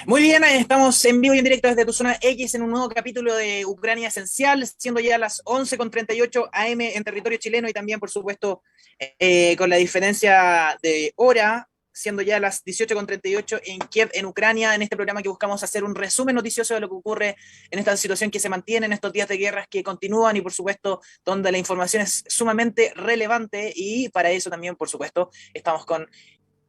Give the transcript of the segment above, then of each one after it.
Muy bien, estamos en vivo y en directo desde tu zona X en un nuevo capítulo de Ucrania Esencial, siendo ya las 11:38 AM en territorio chileno y también, por supuesto, con la diferencia de hora, siendo ya las 18:38 en Kiev, en Ucrania, en este programa que buscamos hacer un resumen noticioso de lo que ocurre en esta situación que se mantiene, en estos días de guerras que continúan y, por supuesto, donde la información es sumamente relevante y para eso también, por supuesto, estamos con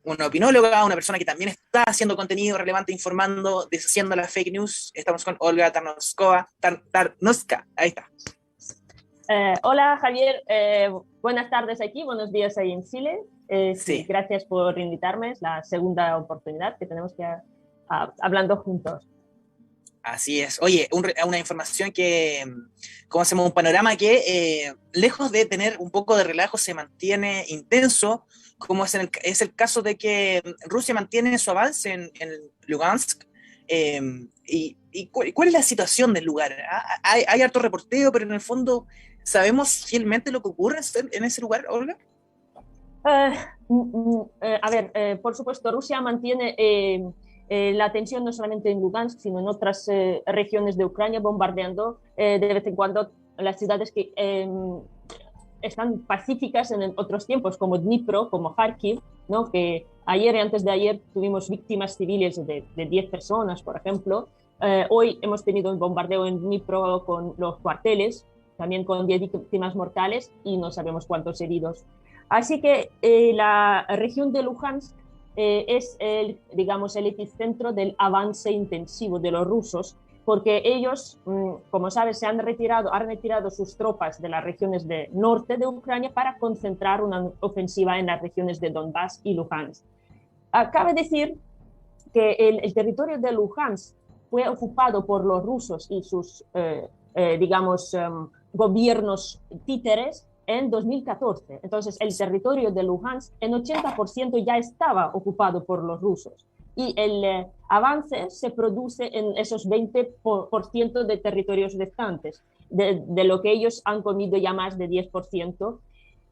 una opinóloga, una persona que también está haciendo contenido relevante, informando, deshaciendo la fake news. Estamos con Olga Tarnowska. Ahí está. Hola Javier, buenas tardes aquí, buenos días ahí en Chile. Sí, Sí, gracias por invitarme, es la segunda oportunidad que tenemos que hablando juntos. así es. Oye, una información que, ¿cómo hacemos? Un panorama que, lejos de tener un poco de relajo, se mantiene intenso, como es el caso de que Rusia mantiene su avance en Lugansk. eh, ¿Cuál es la situación del lugar? Hay harto reporteo, pero en el fondo, ¿sabemos fielmente lo que ocurre en ese lugar, Olga? Eh, a ver, por supuesto, Rusia mantiene la tensión no solamente en Lugansk, sino en otras regiones de Ucrania, bombardeando de vez en cuando las ciudades que están pacíficas en otros tiempos, como Dnipro, como Kharkiv, ¿no? Que ayer y antes de ayer tuvimos víctimas civiles de 10 personas, por ejemplo. Hoy hemos tenido un bombardeo en Dnipro con los cuarteles, también con 10 víctimas mortales y no sabemos cuántos heridos. Así que la región de Luhansk es el, digamos, el epicentro del avance intensivo de los rusos, porque ellos, como sabes, han retirado sus tropas de las regiones del norte de Ucrania para concentrar una ofensiva en las regiones de Donbass y Luhansk. Cabe decir que el territorio de Luhansk fue ocupado por los rusos y sus, digamos, gobiernos títeres en 2014. Entonces, el territorio de Luhansk en 80% ya estaba ocupado por los rusos. Y el avance se produce en esos 20% de territorios restantes, de lo que ellos han comido ya más de 10%.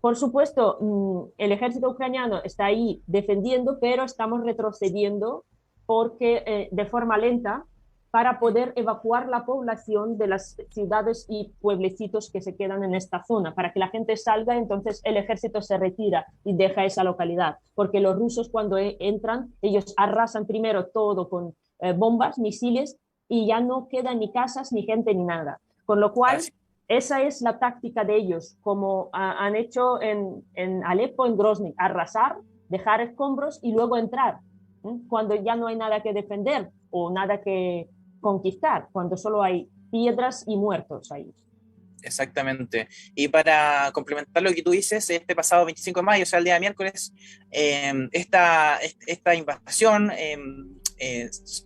Por supuesto, el ejército ucraniano está ahí defendiendo, pero estamos retrocediendo porque de forma lenta para poder evacuar la población de las ciudades y pueblecitos que se quedan en esta zona, para que la gente salga, entonces el ejército se retira y deja esa localidad, porque los rusos cuando entran, ellos arrasan primero todo con bombas, misiles, y ya no quedan ni casas, ni gente, ni nada. Con lo cual, Así, esa es la táctica de ellos, como han hecho en Alepo, en Grozny, arrasar, dejar escombros y luego entrar, cuando ya no hay nada que defender o nada que conquistar, cuando solo hay piedras y muertos ahí. exactamente. Y para complementar lo que tú dices, este pasado 25 de mayo, o sea, el día de miércoles, esta invasión,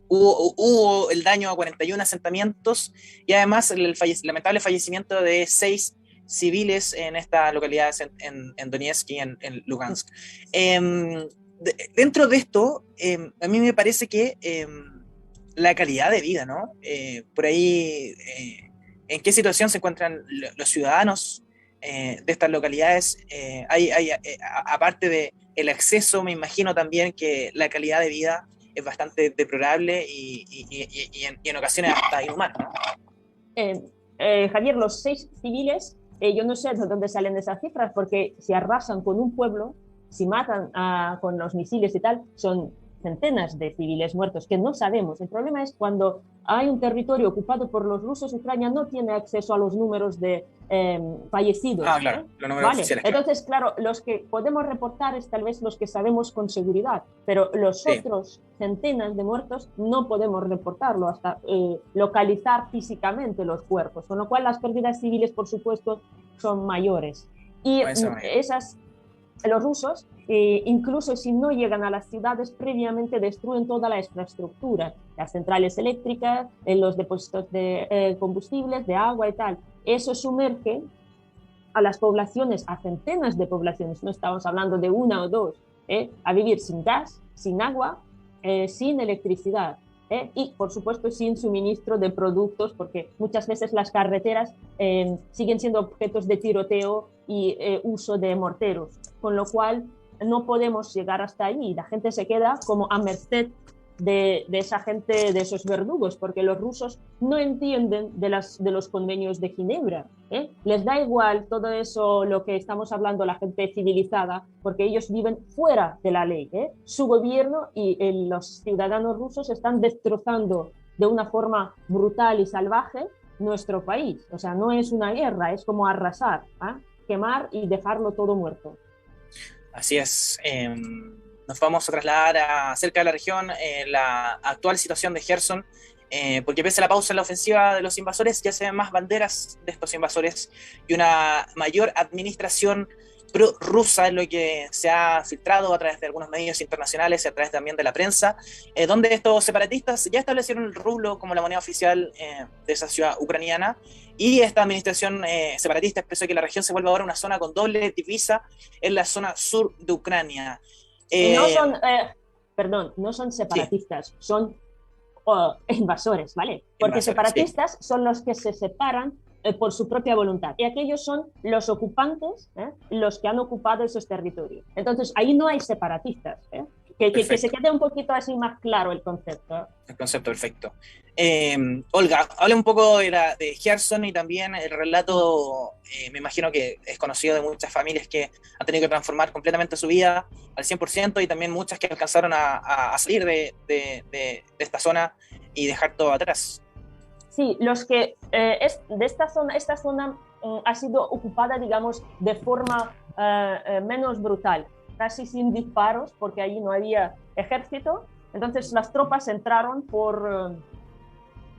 hubo el daño a 41 asentamientos y además lamentable fallecimiento de 6 civiles en estas localidades en Donetsk y en Lugansk. Dentro de esto, a mí me parece que la calidad de vida, ¿no? Por ahí, ¿en qué situación se encuentran los ciudadanos de estas localidades? Aparte de el acceso, me imagino también que la calidad de vida es bastante deplorable y en ocasiones hasta inhumana, ¿no? Eh, Javier, los 6 civiles, yo no sé de dónde salen esas cifras, porque si arrasan con un pueblo, si matan con los misiles y tal, son centenas de civiles muertos que no sabemos. El problema es cuando hay un territorio ocupado por los rusos, Ucrania no tiene acceso a los números de Ah, fallecidos. claro, los números Vale, oficiales, claro. entonces, claro, los que podemos reportar es tal vez los que sabemos con seguridad, pero los Sí, otros centenas de muertos no podemos reportarlo hasta localizar físicamente los cuerpos, con lo cual las pérdidas civiles, por supuesto, son mayores. Y con esa manera. los rusos, incluso si no llegan a las ciudades, previamente destruyen toda la infraestructura, las centrales eléctricas, los depósitos de combustibles, de agua y tal. Eso sumerge a las poblaciones, a centenas de poblaciones, no estamos hablando de una o dos, a vivir sin gas, sin agua, sin electricidad. Y, por supuesto, sin suministro de productos, porque muchas veces las carreteras siguen siendo objetos de tiroteo y uso de morteros, con lo cual no podemos llegar hasta allí. La gente se queda como a merced de esa gente, de esos verdugos, porque los rusos no entienden de los convenios de Ginebra. Les da igual todo eso, lo que estamos hablando, la gente civilizada, porque ellos viven fuera de la ley. Su gobierno y los ciudadanos rusos están destrozando de una forma brutal y salvaje nuestro país. O sea, no es una guerra, es como arrasar, quemar y dejarlo todo muerto. Así es. Nos vamos a trasladar cerca de la región, la actual situación de Gerson, porque pese a la pausa en la ofensiva de los invasores, ya se ven más banderas de estos invasores y una mayor administración pro-rusa, es lo que se ha filtrado a través de algunos medios internacionales y a través también de la prensa, donde estos separatistas ya establecieron el rublo como la moneda oficial de esa ciudad ucraniana, y esta administración separatista expresó que la región se vuelve ahora una zona con doble divisa en la zona sur de Ucrania. No son, perdón, no son separatistas, sí. Son invasores, ¿vale? Porque invasores, separatistas sí. Son los que se separan por su propia voluntad. Y aquellos son los ocupantes, los que han ocupado esos territorios. Entonces, ahí no hay separatistas. Que se quede un poquito así más claro el concepto. El concepto, perfecto. Olga, habla un poco de Gerson y también el relato, me imagino que es conocido de muchas familias que han tenido que transformar completamente su vida al 100% y también muchas que alcanzaron a salir de esta zona y dejar todo atrás. Sí, los que de esta zona ha sido ocupada, digamos, de forma menos brutal, casi sin disparos, porque allí no había ejército. Entonces las tropas entraron por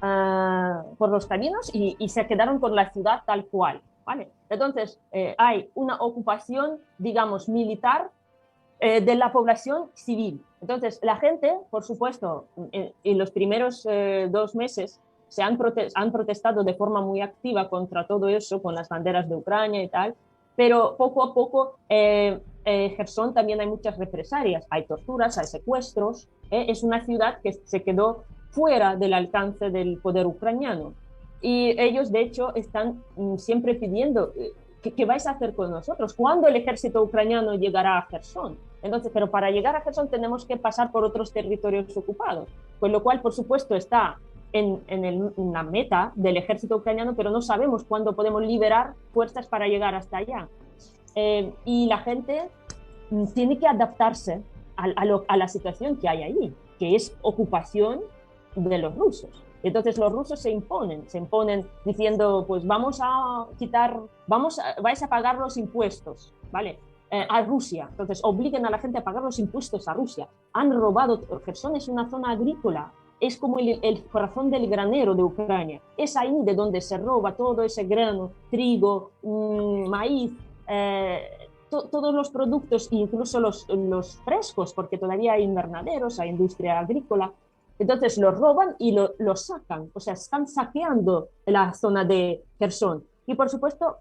los caminos y se quedaron con la ciudad tal cual, ¿vale? Entonces hay una ocupación, digamos, militar de la población civil. Entonces la gente, por supuesto, en los primeros 2 meses han protestado de forma muy activa contra todo eso, con las banderas de Ucrania y tal, pero poco a poco Gerson también hay muchas represalias, hay torturas, hay secuestros, es una ciudad que se quedó fuera del alcance del poder ucraniano. Y ellos, de hecho, están siempre pidiendo, ¿qué vais a hacer con nosotros? ¿Cuándo el ejército ucraniano llegará a Gerson? Entonces, pero para llegar a Gerson tenemos que pasar por otros territorios ocupados, con lo cual, por supuesto, está en la meta del ejército ucraniano, pero no sabemos cuándo podemos liberar fuerzas para llegar hasta allá. Y la gente tiene que adaptarse a la situación que hay allí, que es ocupación de los rusos. Entonces los rusos se imponen diciendo, pues vais a pagar los impuestos, ¿vale? A Rusia. Entonces obliguen a la gente a pagar los impuestos a Rusia. Han robado, Gerson es una zona agrícola, es como el corazón del granero de Ucrania. Es ahí de donde se roba todo ese grano, trigo, maíz, todos los productos, incluso los frescos, porque todavía hay invernaderos, hay industria agrícola. Entonces los roban y los sacan, o sea, están saqueando la zona de Gerson. Y por supuesto,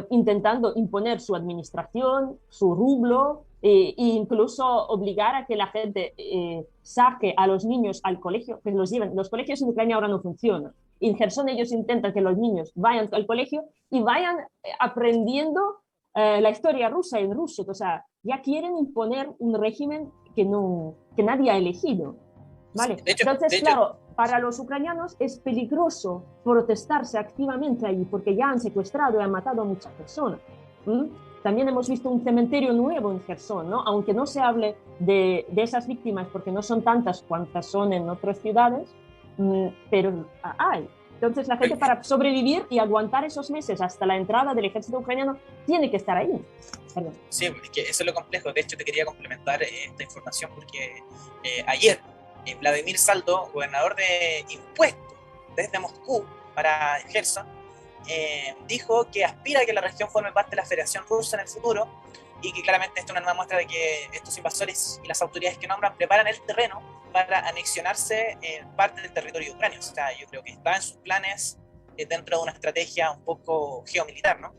intentando imponer su administración, su rublo, e incluso obligar a que la gente saque a los niños al colegio, que los lleven. Los colegios en Ucrania ahora no funcionan. En Gerson ellos intentan que los niños vayan al colegio y vayan aprendiendo la historia rusa en ruso. O sea, ya quieren imponer un régimen que nadie ha elegido. ¿Vale? Entonces, claro, para los ucranianos es peligroso protestarse activamente allí porque ya han secuestrado y han matado a muchas personas. También hemos visto un cementerio nuevo en Gerson, ¿no? Aunque no se hable de esas víctimas porque no son tantas cuantas son en otras ciudades, pero hay. Entonces la gente, para sobrevivir y aguantar esos meses hasta la entrada del ejército ucraniano, tiene que estar ahí. Perdón. Sí, es que eso es lo complejo. De hecho, te quería complementar esta información porque ayer Vladimir Saldo, gobernador de impuestos desde Moscú para Gerson, dijo que aspira a que la región forme parte de la Federación Rusa en el futuro y que claramente esto es una nueva muestra de que estos invasores y las autoridades que nombran preparan el terreno para anexionarse en parte del territorio ucranio. O sea, yo creo que está en sus planes dentro de una estrategia un poco geomilitar, ¿no?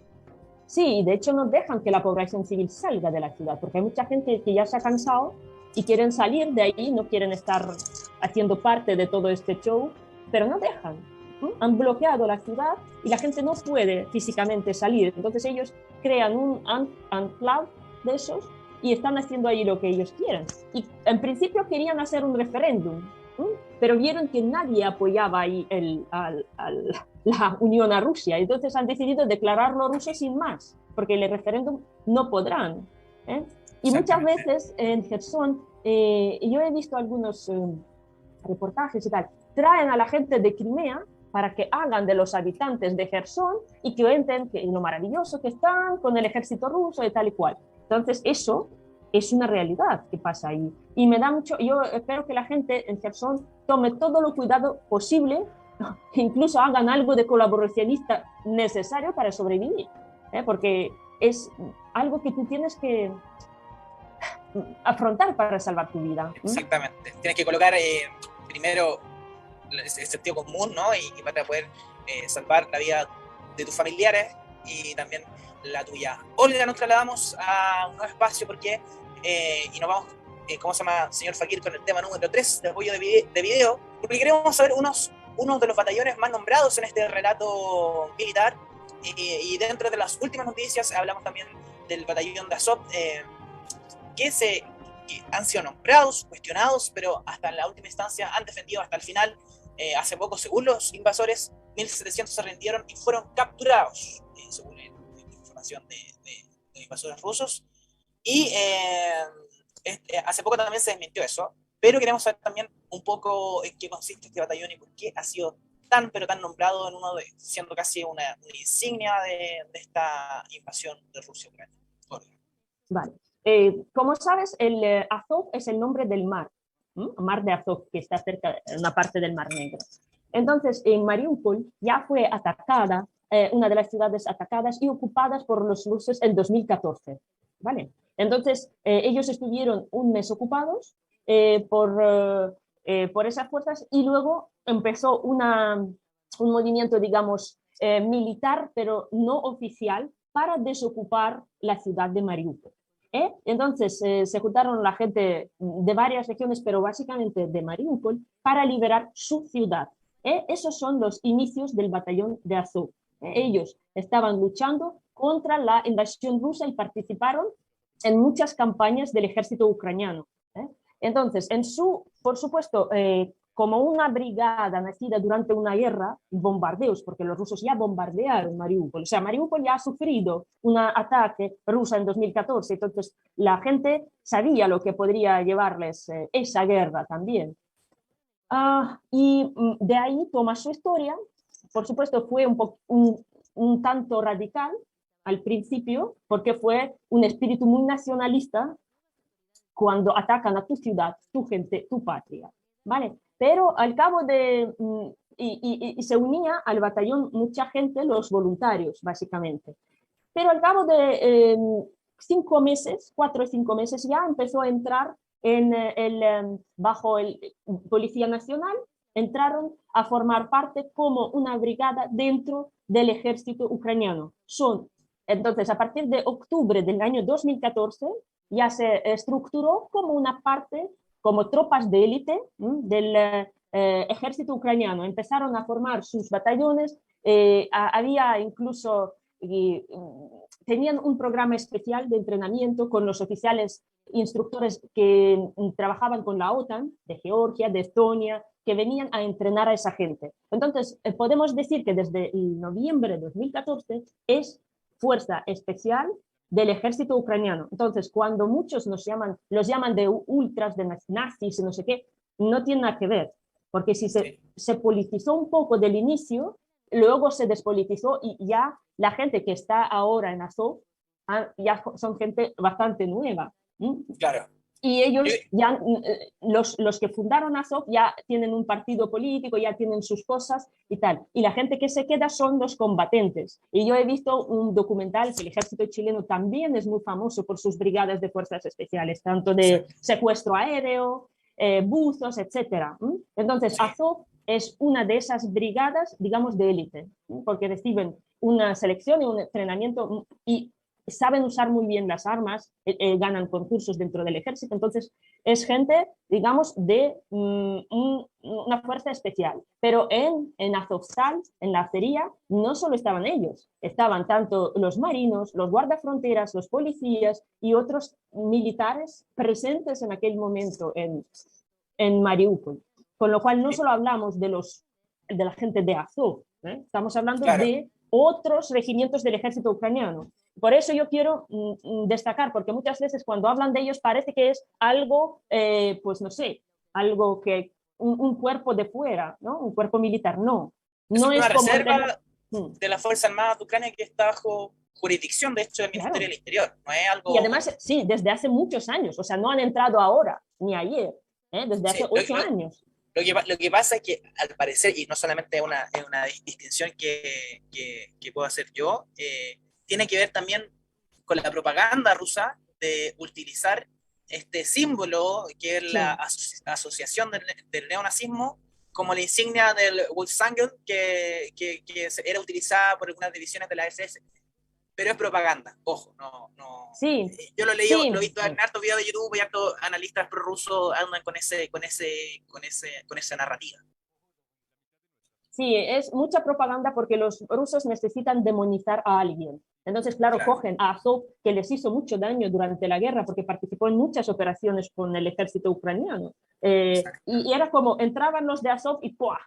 Sí, de hecho no dejan que la población civil salga de la ciudad, porque hay mucha gente que ya se ha cansado y quieren salir de ahí, no quieren estar haciendo parte de todo este show, pero no dejan. Han bloqueado la ciudad y la gente no puede físicamente salir. Entonces ellos crean un enclave de esos y están haciendo ahí lo que ellos quieren. Y en principio querían hacer un referéndum, pero vieron que nadie apoyaba ahí la unión a Rusia, entonces han decidido declararlo ruso sin más, porque el referéndum no podrán. Y muchas veces en Gerson, yo he visto algunos reportajes y tal, traen a la gente de Crimea para que hagan de los habitantes de Gerson y que cuenten lo maravilloso que están con el ejército ruso y tal y cual. Entonces eso es una realidad que pasa ahí. Y me da mucho, yo espero que la gente en Gerson tome todo lo cuidado posible, incluso hagan algo de colaboracionista necesario para sobrevivir, porque es algo que tú tienes que afrontar para salvar tu vida. Exactamente. Tienes que colocar primero el sentido común, ¿no? Y para poder salvar la vida de tus familiares y también la tuya. Olga, nos trasladamos a un nuevo espacio porque y nos vamos, ¿cómo se llama, señor Fakir, con el tema número 3 de apoyo de video? Porque queremos saber unos de los batallones más nombrados en este relato militar, y dentro de las últimas noticias hablamos también del batallón de Azov, que han sido nombrados, cuestionados, pero hasta la última instancia han defendido hasta el final. Hace poco, según los invasores, 1.700 se rindieron y fueron capturados, según la información de invasores rusos. Y hace poco también se desmintió eso, pero queremos saber también un poco en qué consiste este batallón y por qué ha sido tan, pero tan nombrado en siendo casi una insignia de esta invasión de Rusia a Ucrania. Vale. Como sabes, el Azov es el nombre del mar, mar de Azov, que está cerca de una parte del Mar Negro. Entonces, en Mariupol ya fue atacada, una de las ciudades atacadas y ocupadas por los rusos en 2014. ¿Vale? Entonces, ellos estuvieron un mes ocupados por esas fuerzas y luego empezó un movimiento, digamos, militar, pero no oficial, para desocupar la ciudad de Mariupol. Entonces se juntaron la gente de varias regiones, pero básicamente de Mariupol, para liberar su ciudad. Esos son los inicios del batallón de Azov. Ellos estaban luchando contra la invasión rusa y participaron en muchas campañas del ejército ucraniano. Entonces, por supuesto, como una brigada nacida durante una guerra, bombardeos, porque los rusos ya bombardearon Mariupol, o sea, Mariupol ya ha sufrido un ataque ruso en 2014, entonces la gente sabía lo que podría llevarles esa guerra también. Y de ahí toma su historia. Por supuesto, fue un tanto radical al principio, porque fue un espíritu muy nacionalista cuando atacan a tu ciudad, tu gente, tu patria, ¿vale? Pero al cabo de... Y se unía al batallón mucha gente, los voluntarios, básicamente. Pero al cabo de 5 meses, 4 o 5 meses, ya empezó a entrar bajo el Policía Nacional, entraron a formar parte como una brigada dentro del ejército ucraniano. Entonces, a partir de octubre del año 2014, ya se estructuró como una parte, como tropas de élite del ejército ucraniano. Empezaron a formar sus batallones, había incluso, tenían un programa especial de entrenamiento con los oficiales instructores que trabajaban con la OTAN, de Georgia, de Estonia, que venían a entrenar a esa gente. Entonces, podemos decir que desde noviembre de 2014 es fuerza especial del ejército ucraniano. Entonces, cuando muchos los llaman de ultras, de nazis, no sé qué, no tiene nada que ver, porque si se politizó un poco del inicio, luego se despolitizó y ya la gente que está ahora en Azov ya son gente bastante nueva. Claro. Y ellos ya, los que fundaron Azov ya tienen un partido político, ya tienen sus cosas y tal. Y la gente que se queda son los combatentes. Y yo he visto un documental que el ejército chileno también es muy famoso por sus brigadas de fuerzas especiales, tanto de secuestro aéreo, buzos, etc. Entonces, Azov es una de esas brigadas, digamos, de élite, porque reciben una selección y un entrenamiento y saben usar muy bien las armas, ganan concursos dentro del ejército, entonces es gente, digamos, de una fuerza especial. Pero en Azovstal, en la acería, no solo estaban ellos, estaban tanto los marinos, los guardafronteras, los policías y otros militares presentes en aquel momento en Mariupol. Con lo cual no solo hablamos de la gente de Azov, estamos hablando Claro. de otros regimientos del ejército ucraniano. Por eso yo quiero destacar, porque muchas veces cuando hablan de ellos parece que es algo, pues no sé, algo que un cuerpo de fuera, ¿no? Un cuerpo militar. No, Es no una es como reserva de la Fuerza Armada de Ucrania que está bajo jurisdicción, de hecho, del claro. Ministerio del Interior. No es Y algo... además, sí, desde hace muchos años, o sea, no han entrado ahora, ni ayer, desde hace 8 años. Lo que pasa es que, al parecer, y no solamente es una distinción que puedo hacer yo, tiene que ver también con la propaganda rusa de utilizar este símbolo que es la asociación del neonazismo como la insignia del Volkswagen que era utilizada por algunas divisiones de la SS. Pero es propaganda, ojo, no. Sí, Yo lo he leído, sí. lo he visto en hartos videos de YouTube y hartos analistas prorrusos andan con esa narrativa. Sí, es mucha propaganda porque los rusos necesitan demonizar a alguien. Entonces, claro, cogen a Azov, que les hizo mucho daño durante la guerra porque participó en muchas operaciones con el ejército ucraniano. Y era como, entraban los de Azov y ¡puah!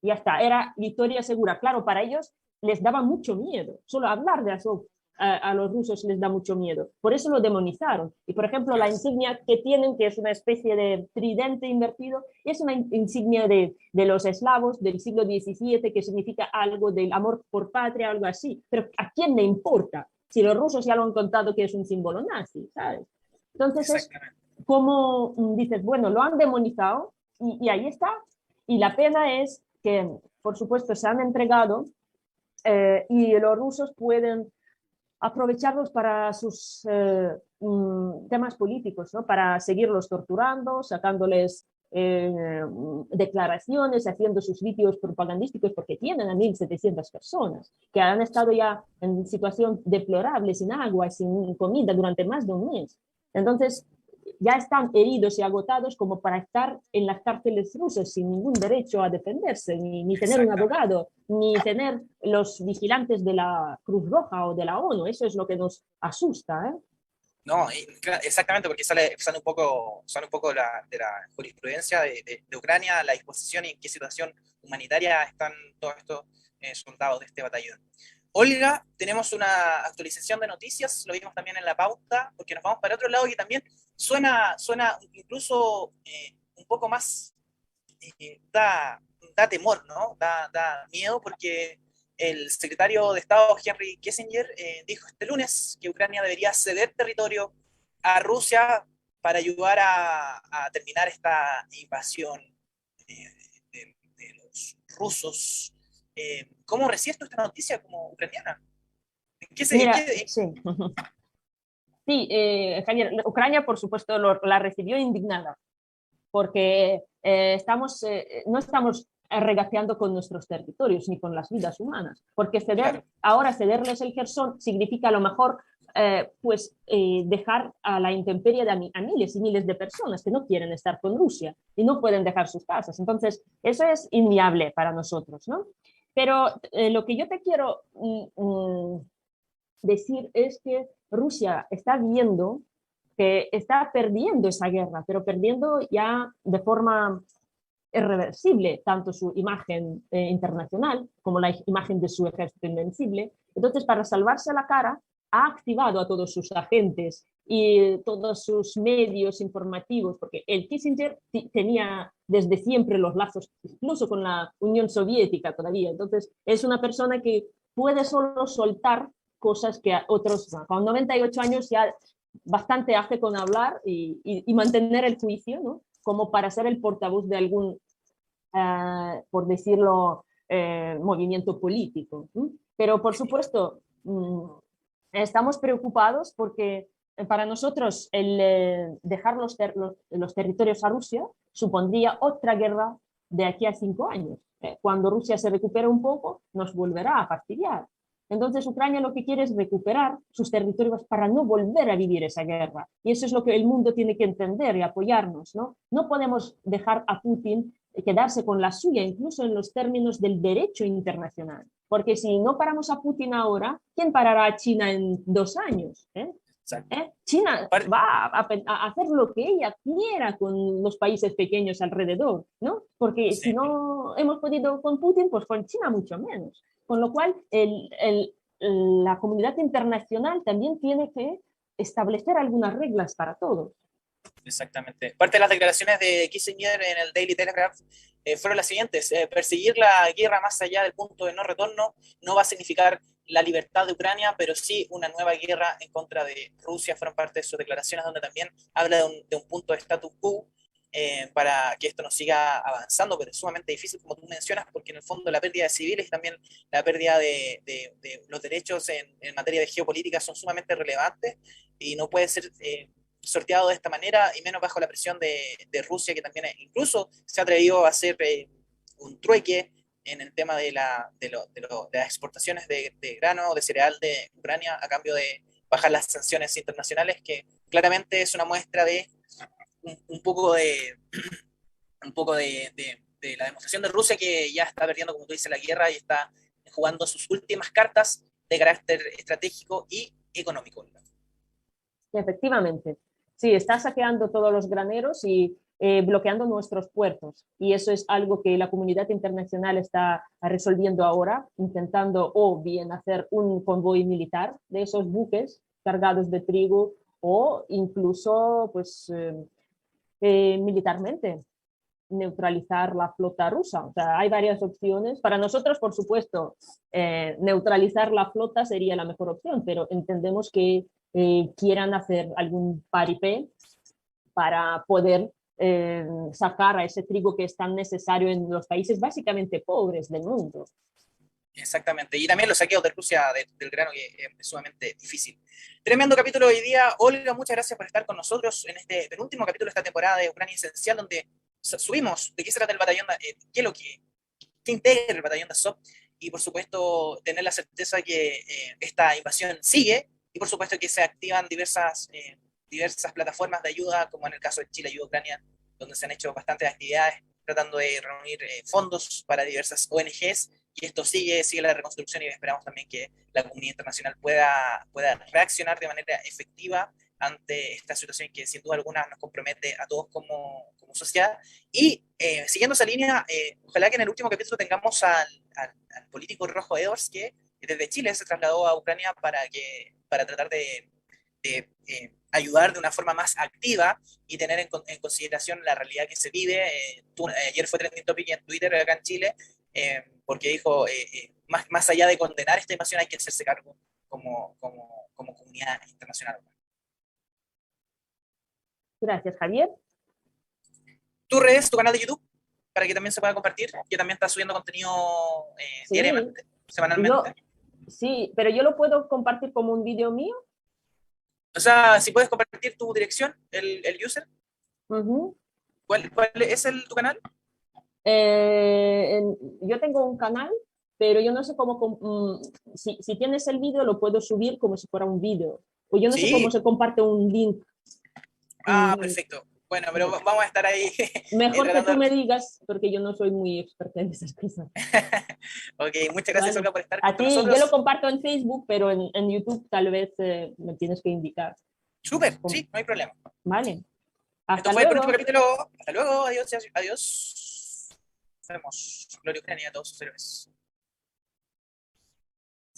Ya está, era victoria segura. Claro, para ellos les daba mucho miedo. Solo hablar de Azov a los rusos les da mucho miedo. Por eso lo demonizaron. Y, por ejemplo, la insignia que tienen, que es una especie de tridente invertido, es una insignia de los eslavos del siglo XVII, que significa algo del amor por patria, algo así. Pero ¿a quién le importa? Si los rusos ya lo han contado que es un símbolo nazi, ¿sabes? Entonces es como dices, bueno, lo han demonizado y ahí está. Y la pena es que, por supuesto, se han entregado y los rusos pueden aprovecharlos para sus temas políticos, ¿no? Para seguirlos torturando, sacándoles declaraciones, haciendo sus vídeos propagandísticos, porque tienen a 1.700 personas que han estado ya en situación deplorable, sin agua, sin comida durante más de un mes. Entonces, ya están heridos y agotados como para estar en las cárceles rusas sin ningún derecho a defenderse, ni tener un abogado, ni tener los vigilantes de la Cruz Roja o de la ONU. Eso es lo que nos asusta, ¿eh? No, exactamente, porque sale un poco de la jurisprudencia de Ucrania, la disposición y en qué situación humanitaria están todos estos soldados de este batallón. Olga, tenemos una actualización de noticias, lo vimos también en la pauta, porque nos vamos para otro lado que también suena incluso un poco más, da temor, ¿no? Da miedo porque el secretario de Estado Henry Kissinger dijo este lunes que Ucrania debería ceder territorio a Rusia para ayudar a terminar esta invasión de los rusos. ¿Cómo recibes tú esta noticia como ucraniana? Mira, sí. Sí, Javier, Ucrania, por supuesto, la recibió indignada, porque no estamos regateando con nuestros territorios ni con las vidas humanas, porque ahora cederles el Jersón significa a lo mejor dejar a la intemperie a miles y miles de personas que no quieren estar con Rusia y no pueden dejar sus casas. Entonces, eso es inviable para nosotros, ¿no? Pero lo que yo te quiero decir es que Rusia está viendo que está perdiendo esa guerra, pero perdiendo ya de forma irreversible tanto su imagen internacional como la imagen de su ejército invencible. Entonces, para salvarse la cara, ha activado a todos sus agentes y todos sus medios informativos, porque el Kissinger tenía desde siempre los lazos, incluso con la Unión Soviética todavía. Entonces, es una persona que puede solo soltar cosas que a otros, con 98 años ya bastante hace con hablar y mantener el juicio, ¿no? Como para ser el portavoz de algún, por decirlo, movimiento político. Pero, por supuesto, estamos preocupados porque para nosotros el dejar los territorios a Rusia supondría otra guerra de aquí a 5 años. Cuando Rusia se recupere un poco, nos volverá a fastidiar. Entonces Ucrania lo que quiere es recuperar sus territorios para no volver a vivir esa guerra. Y eso es lo que el mundo tiene que entender y apoyarnos, ¿no? No podemos dejar a Putin quedarse con la suya, incluso en los términos del derecho internacional. Porque si no paramos a Putin ahora, ¿quién parará a China en 2 años? China va a hacer lo que ella quiera con los países pequeños alrededor, ¿no? Porque Sí. si no hemos podido con Putin, pues con China mucho menos. Con lo cual, la comunidad internacional también tiene que establecer algunas reglas para todos. Exactamente. Parte de las declaraciones de Kissinger en el Daily Telegraph fueron las siguientes. Perseguir la guerra más allá del punto de no retorno no va a significar la libertad de Ucrania, pero sí una nueva guerra en contra de Rusia. Fueron parte de sus declaraciones donde también habla de un punto de status quo para que esto no siga avanzando, pero es sumamente difícil, como tú mencionas, porque en el fondo la pérdida de civiles y también la pérdida de los derechos en materia de geopolítica son sumamente relevantes y no puede ser sorteado de esta manera, y menos bajo la presión de Rusia, que también incluso se ha atrevido a hacer un trueque en el tema de las exportaciones de grano, de cereal de Ucrania, a cambio de bajar las sanciones internacionales, que claramente es una muestra de un poco de la demostración de Rusia, que ya está perdiendo, como tú dices, la guerra y está jugando sus últimas cartas de carácter estratégico y económico. Efectivamente. Sí, está saqueando todos los graneros y bloqueando nuestros puertos. Y eso es algo que la comunidad internacional está resolviendo ahora, intentando o bien hacer un convoy militar de esos buques cargados de trigo o incluso pues, militarmente neutralizar la flota rusa. O sea, hay varias opciones. Para nosotros, por supuesto, neutralizar la flota sería la mejor opción, pero entendemos que quieran hacer algún paripé para poder sacar a ese trigo que es tan necesario en los países básicamente pobres del mundo. Exactamente, y también los saqueos de Rusia del grano, que es sumamente difícil. Tremendo capítulo hoy día. Olga, muchas gracias por estar con nosotros en este penúltimo capítulo de esta temporada de Ucrania Esencial, donde subimos de qué se trata el batallón, qué es lo que integra el batallón de Azov, y por supuesto tener la certeza que esta invasión sigue, y por supuesto que se activan diversas plataformas de ayuda, como en el caso de Chile Ayuda a Ucrania, donde se han hecho bastantes actividades tratando de reunir fondos para diversas ONGs, y esto sigue la reconstrucción, y esperamos también que la comunidad internacional pueda reaccionar de manera efectiva ante esta situación que sin duda alguna nos compromete a todos como sociedad. Y siguiendo esa línea, ojalá que en el último capítulo tengamos al político Rojo Edwards, que desde Chile se trasladó a Ucrania para tratar de ayudar de una forma más activa y tener en consideración la realidad que se vive. Ayer fue trending topic en Twitter acá en Chile, porque dijo, más allá de condenar esta invasión, hay que hacerse cargo como comunidad internacional. Gracias, Javier. Tu redes, tu canal de YouTube, para que también se pueda compartir, que también está subiendo contenido Sí, diariamente, semanalmente. Sí, pero yo lo puedo compartir como un vídeo mío. O sea, si puedes compartir tu dirección, el user. ¿Cuál es tu canal? Yo tengo un canal, pero yo no sé cómo, si tienes el vídeo lo puedo subir como si fuera un vídeo. O yo no sé cómo se comparte un link. Perfecto. Bueno, pero vamos a estar ahí. Mejor que tú me digas, porque yo no soy muy experta en esas cosas. Ok, muchas gracias, Olga, por estar con nosotros. Yo lo comparto en Facebook, pero en YouTube tal vez me tienes que indicar. Súper, sí, no hay problema. Vale. Esto fue el último capítulo. Hasta luego, adiós, adiós. Nos vemos. Gloria a Ucrania a todos sus héroes.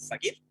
Fakir.